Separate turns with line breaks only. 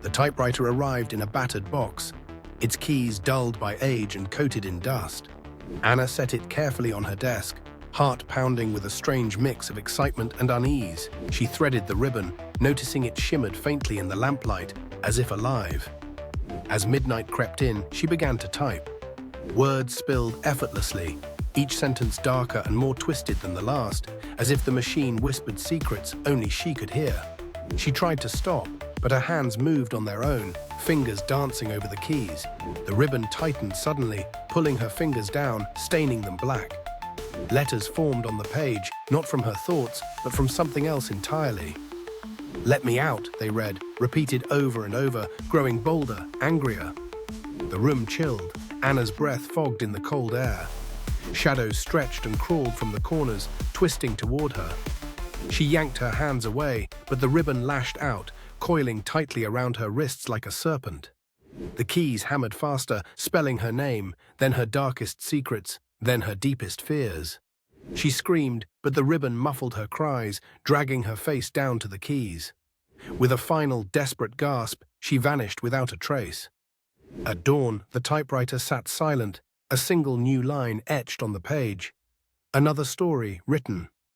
The typewriter arrived in a battered box, its keys dulled by age and coated in dust. Anna set it carefully on her desk, heart pounding with a strange mix of excitement and unease. She threaded the ribbon, noticing it shimmered faintly in the lamplight, as if alive. As midnight crept in, she began to type. Words spilled effortlessly, each sentence darker and more twisted than the last, as if the machine whispered secrets only she could hear. She tried to stop, but her hands moved on their own, fingers dancing over the keys. The ribbon tightened suddenly, pulling her fingers down, staining them black. Letters formed on the page, not from her thoughts, but from something else entirely. "Let me out," they read, repeated over and over, growing bolder, angrier. The room chilled, Anna's breath fogged in the cold air. Shadows stretched and crawled from the corners, twisting toward her. She yanked her hands away, but the ribbon lashed out, coiling tightly around her wrists like a serpent. The keys hammered faster, spelling her name, then her darkest secrets, then her deepest fears. She screamed, but the ribbon muffled her cries, dragging her face down to the keys. With a final, desperate gasp, she vanished without a trace. At dawn, the typewriter sat silent, a single new line etched on the page. Another story written.